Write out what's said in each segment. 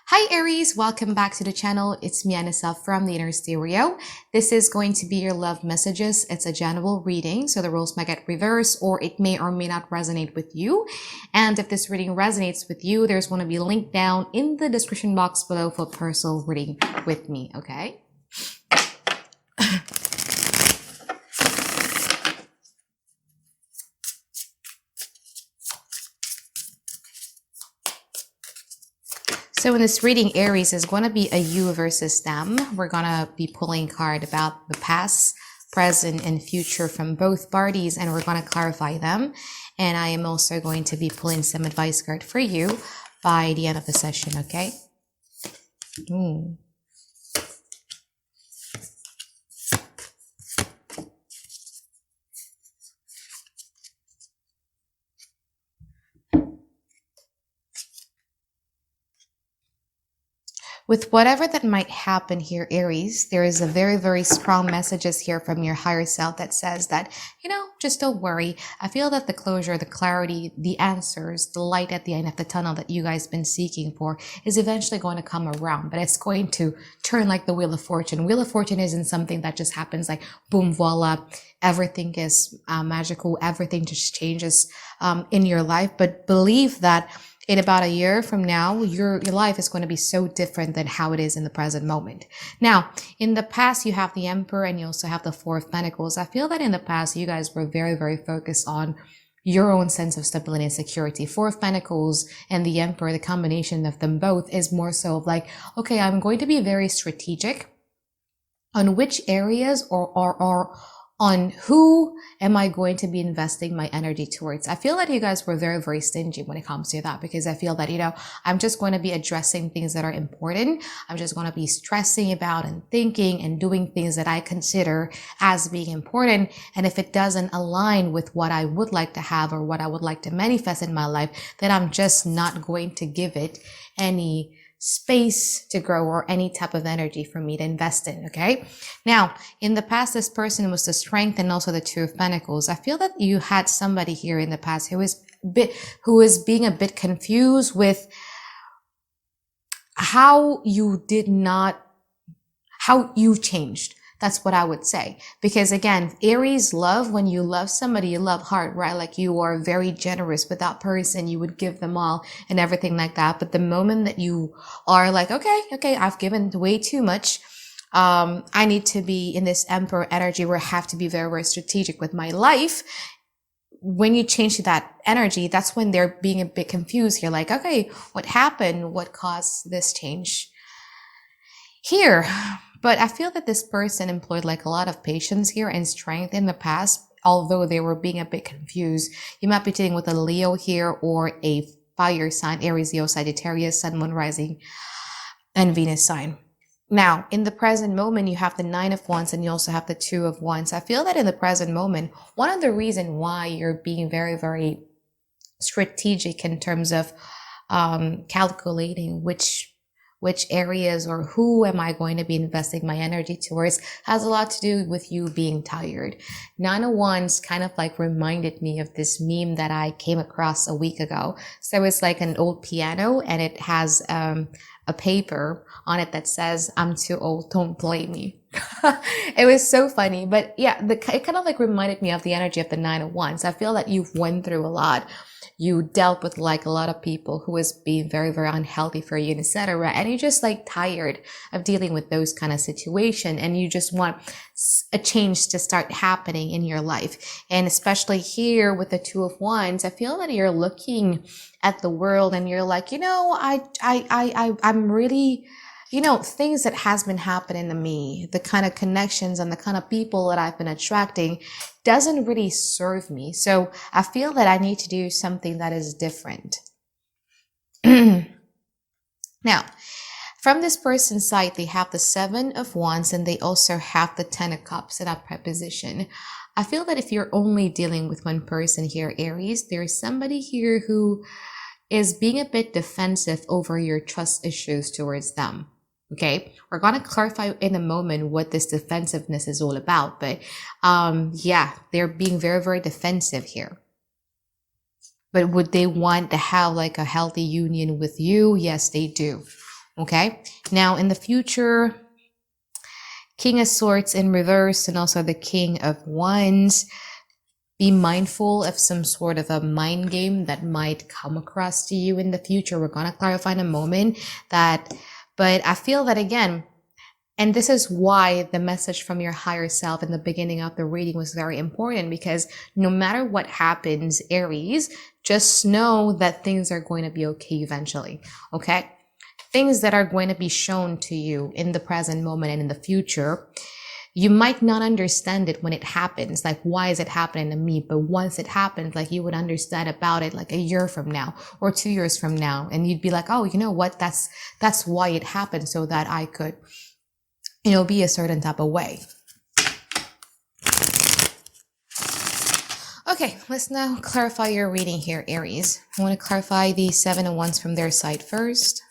Hi Aries, welcome back to the channel. It's me Anisa from the Inner Stereo. This is going to be your love messages. It's a general reading, so the roles might get reversed or it may or may not resonate with you. And if this reading resonates with you, there's going to be a link down in the description box below for personal reading with me, okay? So in this reading, Aries is going to be a you versus them. We're going to be pulling a card about the past, present, and future from both parties, and we're going to clarify them. And I am also going to be pulling some advice card for you by the end of the session, okay? With whatever that might happen here, Aries, there is a very, very strong messages here from your higher self that says that, just don't worry. I feel that the closure, the clarity, the answers, the light at the end of the tunnel that you guys been seeking for is eventually going to come around, but it's going to turn like the Wheel of Fortune. Wheel of Fortune isn't something that just happens like boom, voila, everything is magical, everything just changes in your life, but believe that in about a year from now, your life is going to be so different than how it is in the present moment. Now, in the past, you have the Emperor and you also have the Four of Pentacles. I feel that in the past, you guys were very, very focused on your own sense of stability and security. Four of Pentacles and the Emperor, the combination of them both is more so of like, okay, I'm going to be very strategic on which areas or on who am I going to be investing my energy towards. I feel that you guys were very, very stingy when it comes to that, because I feel that, I'm just going to be addressing things that are important. I'm just going to be stressing about and thinking and doing things that I consider as being important. And if it doesn't align with what I would like to have or what I would like to manifest in my life, then I'm just not going to give it any space to grow or any type of energy for me to invest in. Okay. Now, in the past, this person was the Strength and also the Two of Pentacles. I feel that you had somebody here in the past who is being a bit confused with how you changed. That's what I would say. Because again, Aries love, when you love somebody, you love hard, right? Like you are very generous with that person. You would give them all and everything like that. But the moment that you are like, okay, I've given way too much. I need to be in this Emperor energy where I have to be very, very strategic with my life. When you change to that energy, that's when they're being a bit confused. You're like, okay, what happened? What caused this change here? But I feel that this person employed like a lot of patience here and strength in the past, although they were being a bit confused. You might be dealing with a Leo here or a fire sign, Aries, Leo, Sagittarius, Sun, Moon, Rising, and Venus sign. Now, in the present moment, you have the Nine of Wands and you also have the Two of Wands. I feel that in the present moment, one of the reasons why you're being very, very strategic in terms of calculating which areas or who am I going to be investing my energy towards has a lot to do with you being tired. Nine of Wands kind of like reminded me of this meme that I came across a week ago. So it's like an old piano and it has a paper on it that says, "I'm too old, don't blame me." It was so funny. But yeah, it kind of like reminded me of the energy of the Nine of Wands. I feel that you've went through a lot. You dealt with like a lot of people who was being very, very unhealthy for you, etc. And you're just like tired of dealing with those kind of situation. And you just want a change to start happening in your life. And especially here with the Two of Wands, I feel that you're looking at the world and you're like, I'm really, things that has been happening to me, the kind of connections and the kind of people that I've been attracting doesn't really serve me. So I feel that I need to do something that is different. Now, from this person's side, they have the Seven of Wands and they also have the Ten of Cups in upright position. I feel that if you're only dealing with one person here, Aries, there's somebody here who is being a bit defensive over your trust issues towards them. Okay, we're going to clarify in a moment what this defensiveness is all about. But yeah, they're being very, very defensive here. But would they want to have like a healthy union with you? Yes, they do. Okay. Now in the future, King of Swords in reverse and also the King of Wands. Be mindful of some sort of a mind game that might come across to you in the future. We're going to clarify in a moment that, but I feel that again, and this is why the message from your higher self in the beginning of the reading was very important, because no matter what happens, Aries, just know that things are going to be okay eventually. Okay. Things that are going to be shown to you in the present moment and in the future. You might not understand it when it happens, like why is it happening to me? But once it happens, like you would understand about it like a year from now or 2 years from now. And you'd be like, oh, you know what? That's why it happened, so that I could, be a certain type of way. Okay, let's now clarify your reading here, Aries. I want to clarify the 7 of Wands from their side first.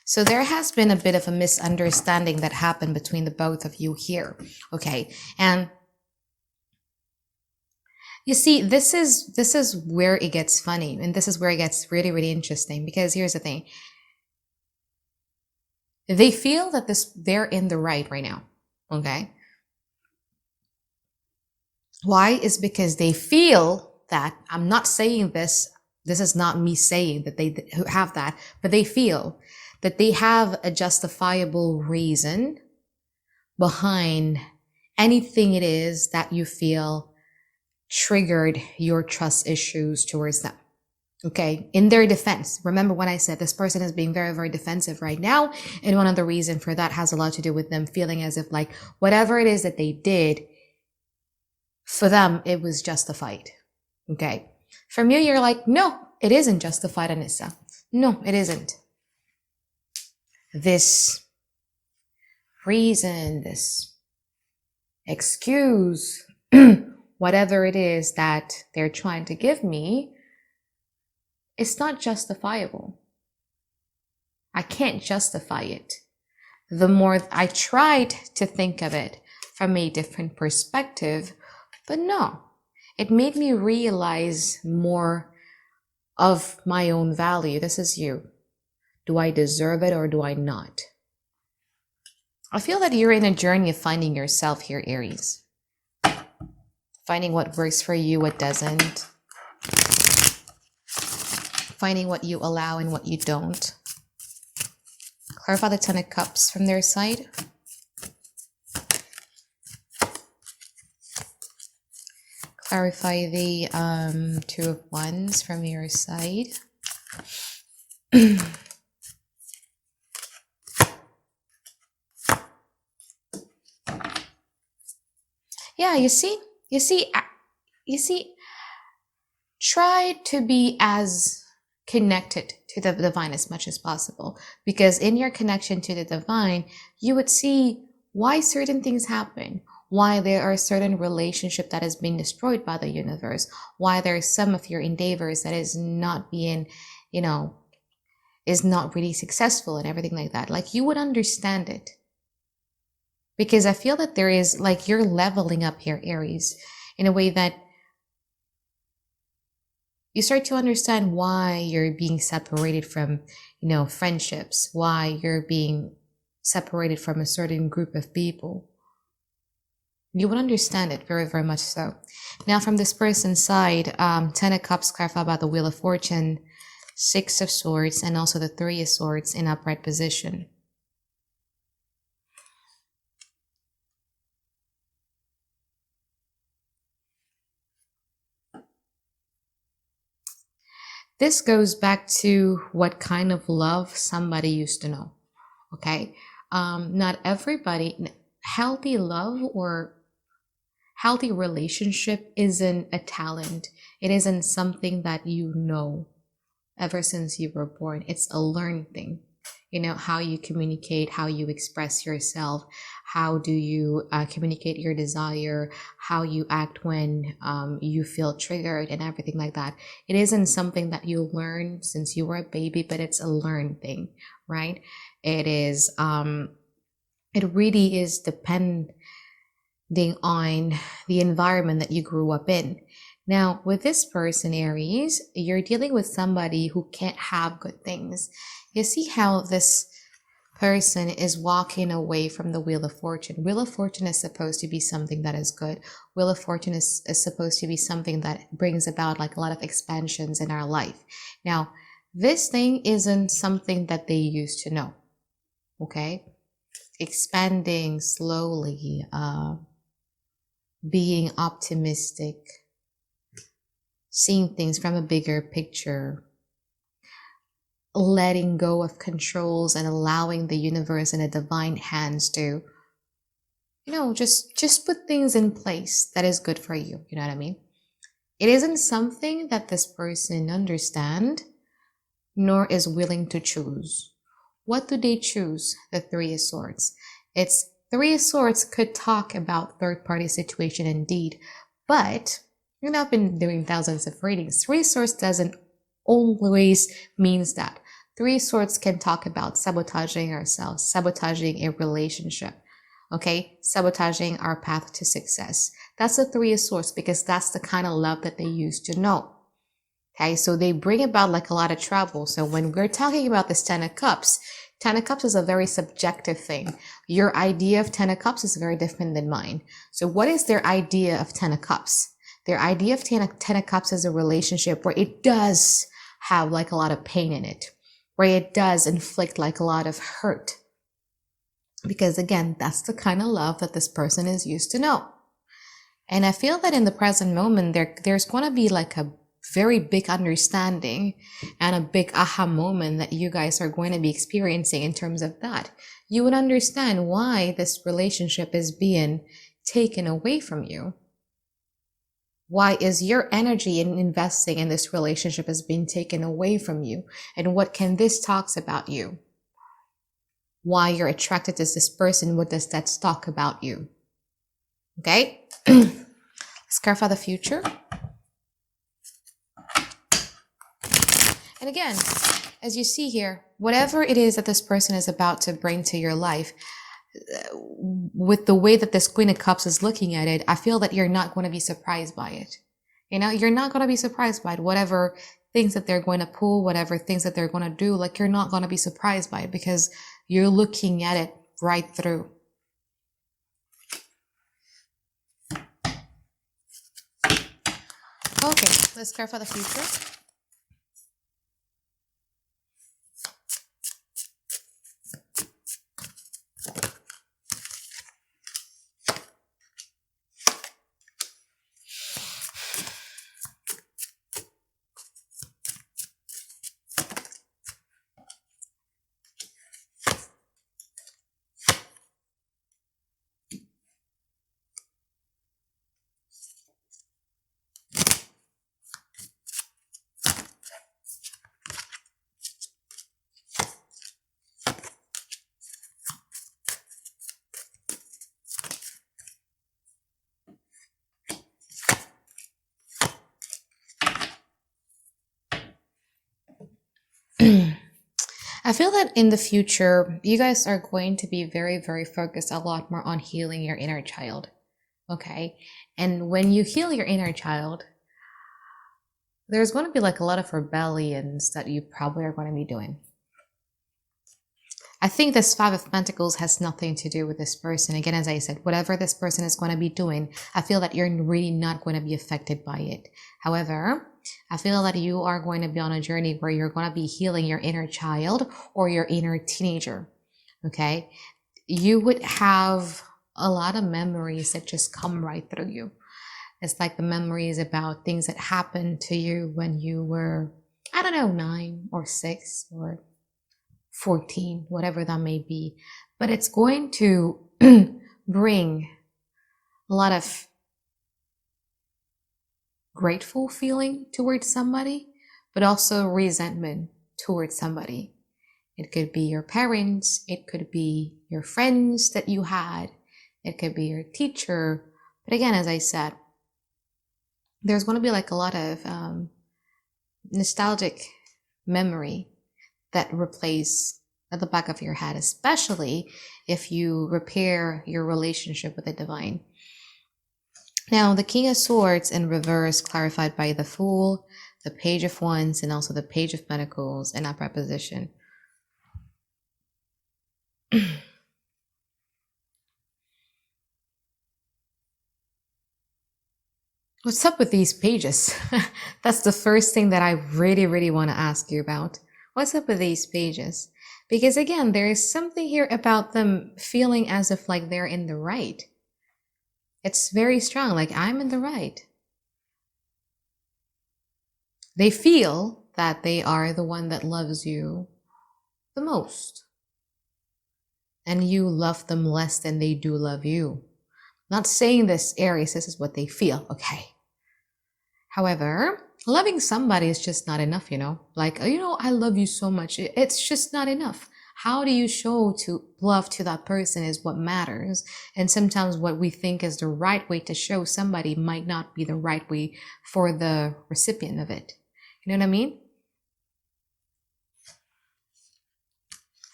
So there has been a bit of a misunderstanding that happened between the both of you here. Okay. And you see, this is where it gets funny, and this is where it gets really, really interesting, because here's the thing. They feel that they're in the right now. Okay. Why? Is because they feel that, I'm not saying this is not me saying that they have that, but they feel that they have a justifiable reason behind anything it is that you feel triggered your trust issues towards them. Okay. In their defense, remember when I said this person is being very, very defensive right now. And one of the reasons for that has a lot to do with them feeling as if like whatever it is that they did, for them, it was justified. Okay. From you, you're like, no, it isn't justified, Anisa. No, it isn't. This reason, this excuse, whatever it is that they're trying to give me, it's not justifiable. I can't justify it. The more I tried to think of it from a different perspective, but no, it made me realize more of my own value. This is you. Do I deserve it or do I not? I feel that you're in a journey of finding yourself here, Aries. Finding what works for you, what doesn't. Finding what you allow and what you don't. Clarify the 10 of Cups from their side. Clarify the 2 of Wands from your side. Yeah, you see, try to be as connected to the divine as much as possible, because in your connection to the divine, you would see why certain things happen, why there are certain relationship that has been destroyed by the universe, why there are some of your endeavors that is not being, is not really successful and everything like that. Like you would understand it. Because I feel that there is, like, you're leveling up here, Aries, in a way that you start to understand why you're being separated from, friendships, why you're being separated from a certain group of people. You would understand it very, very much so. Now, from this person's side, 10 of Cups clarified by the Wheel of Fortune, 6 of Swords, and also the 3 of Swords in upright position. This goes back to what kind of love somebody used to know, okay? Not everybody, healthy love or healthy relationship isn't a talent. It isn't something that you know ever since you were born. It's a learned thing. How you communicate, how you express yourself, how do you communicate your desire, how you act when you feel triggered and everything like that. It isn't something that you learn since you were a baby, but it's a learned thing, right? It is it really is depending on the environment that you grew up in. Now, with this person, Aries, you're dealing with somebody who can't have good things. You see how this person is walking away from the Wheel of Fortune. Wheel of Fortune is supposed to be something that is good. Wheel of Fortune is supposed to be something that brings about like a lot of expansions in our life. Now, this thing isn't something that they used to know. Okay? Expanding slowly, being optimistic, seeing things from a bigger picture, letting go of controls and allowing the universe and the divine hands to, just put things in place that is good for you. You know what I mean? It isn't something that this person understand nor is willing to choose. What do they choose? The Three of Swords. It's Three of Swords could talk about third-party situation indeed, but I've been doing thousands of readings. Three of Swords doesn't always means that. Three of Swords can talk about sabotaging ourselves, sabotaging a relationship, okay? Sabotaging our path to success. That's the Three of Swords because that's the kind of love that they used to know. Okay, so they bring about like a lot of trouble. So when we're talking about this Ten of Cups is a very subjective thing. Your idea of Ten of Cups is very different than mine. So what is their idea of Ten of Cups? Their idea of Ten of Cups is a relationship where it does have like a lot of pain in it, where it does inflict like a lot of hurt. Because again, that's the kind of love that this person is used to know. And I feel that in the present moment, there's going to be like a very big understanding and a big aha moment that you guys are going to be experiencing in terms of that. You would understand why this relationship is being taken away from you. Why is your energy in investing in this relationship is being taken away from you? And what can this talks about you? Why you're attracted to this person? What does that talk about you? Okay? Let's clarify the future. And again, as you see here, whatever it is that this person is about to bring to your life, with the way that this Queen of Cups is looking at it, I feel that you're not going to be surprised by it. You're not going to be surprised by it. Whatever things that they're going to pull, whatever things that they're going to do, like you're not going to be surprised by it because you're looking at it right through. Okay, let's clarify the future. I feel that in the future, you guys are going to be very, very focused a lot more on healing your inner child. Okay? And when you heal your inner child, there's going to be like a lot of rebellions that you probably are going to be doing. I think this Five of Pentacles has nothing to do with this person. Again, as I said, whatever this person is going to be doing, I feel that you're really not going to be affected by it. However, I feel that you are going to be on a journey where you're going to be healing your inner child or your inner teenager. Okay? You would have a lot of memories that just come right through you. It's like the memories about things that happened to you when you were, 9 or 6 or 14, whatever that may be. But it's going to bring a lot of grateful feeling towards somebody, but also resentment towards somebody. It could be your parents, it could be your friends that you had, it could be your teacher. But again, as I said, there's going to be like a lot of nostalgic memory that replace at the back of your head, especially if you repair your relationship with the divine. Now, the King of Swords in reverse, clarified by the Fool, the Page of Wands, and also the Page of Pentacles in upright position. What's up with these pages? That's the first thing that I really want to ask you about. What's up with these pages? Because again, there is something here about them feeling as if like they're in the right. It's very strong, like I'm in the right. They feel that they are the one that loves you the most. And you love them less than they do love you. Not saying this, Aries, this is what they feel, okay? However, loving somebody is just not enough, Like, I love you so much. It's just not enough. How do you show love to that person is what matters. And sometimes what we think is the right way to show somebody might not be the right way for the recipient of it. You know what I mean?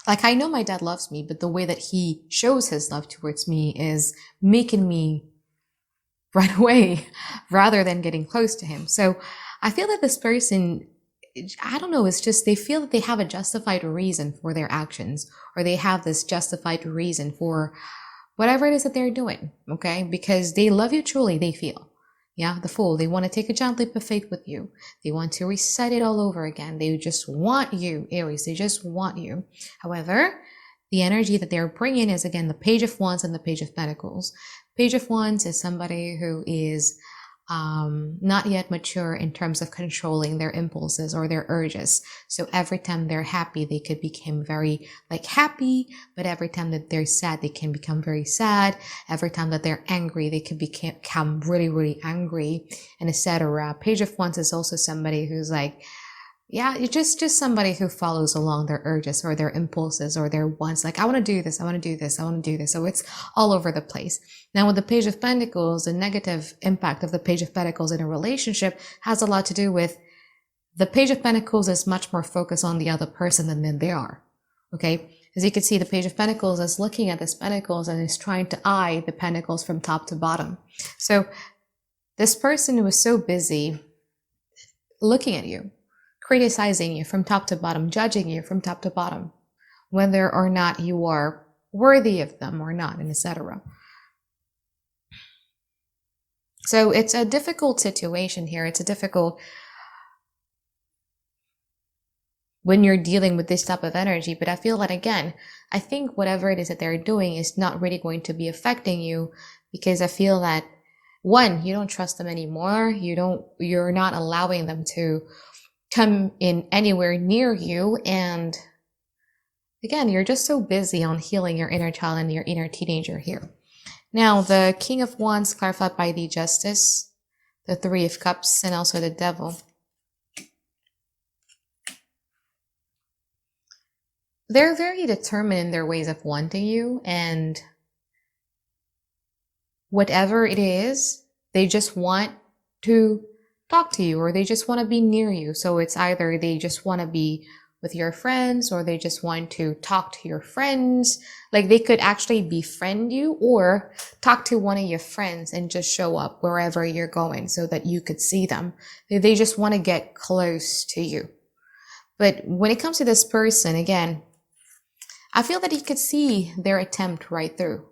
Like, I know my dad loves me, but the way that he shows his love towards me is making me run away rather than getting close to him. So I feel that this person, I don't know, it's just they feel that they have a justified reason for their actions, or they have this justified reason for whatever it is that they're doing, okay? Because they love you truly, they feel. Yeah, the Fool, they want to take a giant leap of faith with you. They want to reset it all over again. They just want you, Aries. They just want you. However, the energy that they're bringing is, again, the Page of Wands and the Page of Pentacles. Page of Wands is somebody who is not yet mature in terms of controlling their impulses or their urges. So every time they're happy, they could become very happy, but every time that they're sad, they can become very sad. Every time that they're angry, they could become really angry, and etc. Page of Wands is also somebody who's just somebody who follows along their urges or their impulses or their wants. Like, I want to do this, I want to do this, I want to do this. So it's all over the place. Now with the Page of Pentacles, the negative impact of the Page of Pentacles in a relationship has a lot to do with the Page of Pentacles is much more focused on the other person than they are. Okay. As you can see, the Page of Pentacles is looking at this Pentacles and is trying to eye the Pentacles from top to bottom. So this person who is so busy looking at you, criticizing you from top to bottom, judging you from top to bottom, whether or not you are worthy of them or not, and etc. So it's a difficult situation here. It's a difficult when you're dealing with this type of energy. But I feel that, again, I think whatever it is that they're doing is not really going to be affecting you, because I feel that, one, you don't trust them anymore. You're not allowing them to come in anywhere near you. And again, you're just so busy on healing your inner child and your inner teenager here. Now, the King of Wands, clarified by the Justice, the Three of Cups, and also the Devil. They're very determined in their ways of wanting you, and whatever it is, they just want to talk to you, or they just want to be near you. So it's either they just want to be with your friends, or they just want to talk to your friends. Like, they could actually befriend you or talk to one of your friends and just show up wherever you're going so that you could see them. They just want to get close to you. But when it comes to this person, again, I feel that you could see their attempt right through,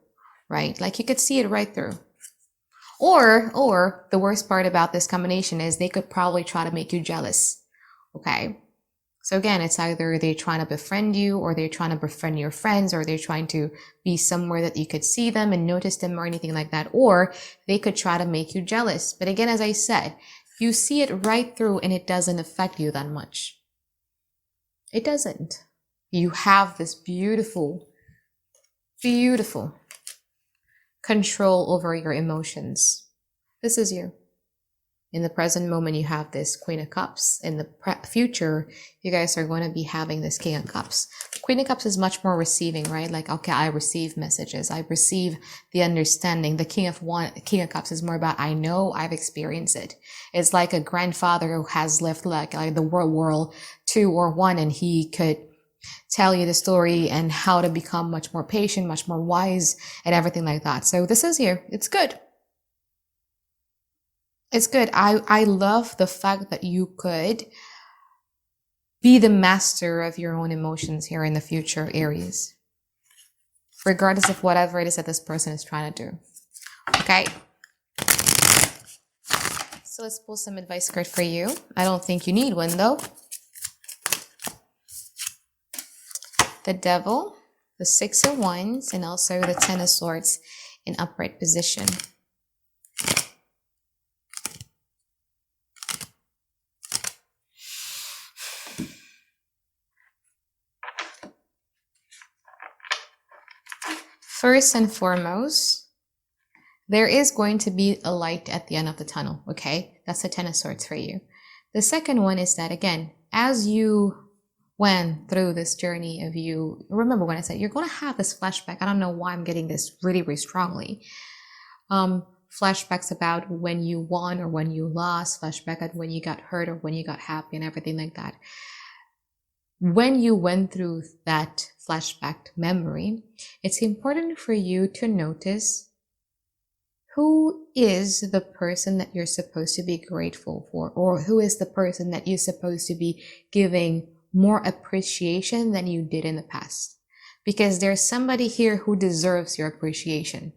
right? Like, you could see it right through. Or the worst part about this combination is they could probably try to make you jealous. Okay. So again, it's either they're trying to befriend you, or they're trying to befriend your friends, or they're trying to be somewhere that you could see them and notice them or anything like that. Or they could try to make you jealous. But again, as I said, you see it right through and it doesn't affect you that much. It doesn't. You have this beautiful control over your emotions. This is you. In the present moment, you have this Queen of Cups. In the future, you guys are going to be having this King of Cups. Queen of Cups is much more receiving, right? Like, okay, I receive messages. I receive the understanding. The King of Cups is more about, I know, I've experienced it. It's like a grandfather who has lived like the World War II or I, and he could tell you the story and how to become much more patient, much more wise, and everything like that. So this is here. It's good. It's good. I love the fact that you could be the master of your own emotions here in the future, Aries, regardless of whatever it is that this person is trying to do. Okay. So let's pull some advice card for you. I don't think you need one though. The Devil, the Six of Wands, and also the Ten of Swords in upright position. First and foremost, there is going to be a light at the end of the tunnel, okay? That's the Ten of Swords for you. The second one is that, again, as you went through this journey of you, remember when I said you're going to have this flashback. I don't know why I'm getting this really, really strongly. Flashbacks about when you won or when you lost, flashback at when you got hurt or when you got happy and everything like that. When you went through that flashback memory, it's important for you to notice who is the person that you're supposed to be grateful for, or who is the person that you're supposed to be giving more appreciation than you did in the past. Because there's somebody here who deserves your appreciation.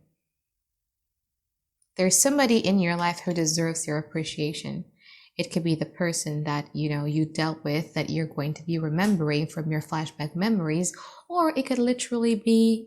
There's somebody in your life who deserves your appreciation. It could be the person that, you dealt with that you're going to be remembering from your flashback memories, or it could literally be,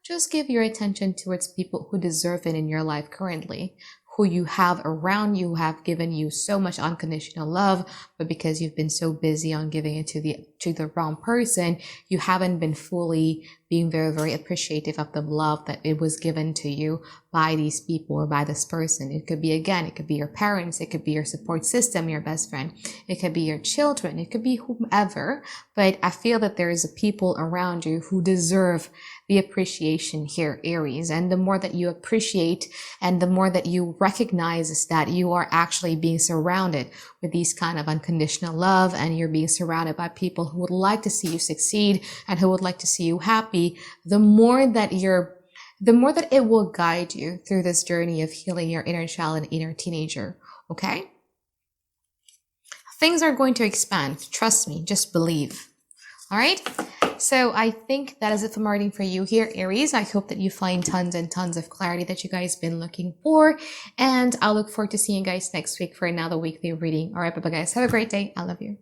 just give your attention towards people who deserve it in your life currently, who you have around you, who have given you so much unconditional love, but because you've been so busy on giving it to the wrong person, you haven't been fully being very, very appreciative of the love that it was given to you by these people or by this person. It could be your parents, it could be your support system, your best friend, it could be your children, it could be whomever, but I feel that there is a people around you who deserve the appreciation here, Aries. And the more that you appreciate and the more that you recognize is that you are actually being surrounded with these kind of unconditional love, and you're being surrounded by people who would like to see you succeed and who would like to see you happy, the more that it will guide you through this journey of healing your inner child and inner teenager. Okay? Things are going to expand. Trust me, just believe. All right? So I think that is it for my reading for you here, Aries. I hope that you find tons and tons of clarity that you guys been looking for. And I'll look forward to seeing you guys next week for another weekly reading. All right, bye-bye guys. Have a great day. I love you.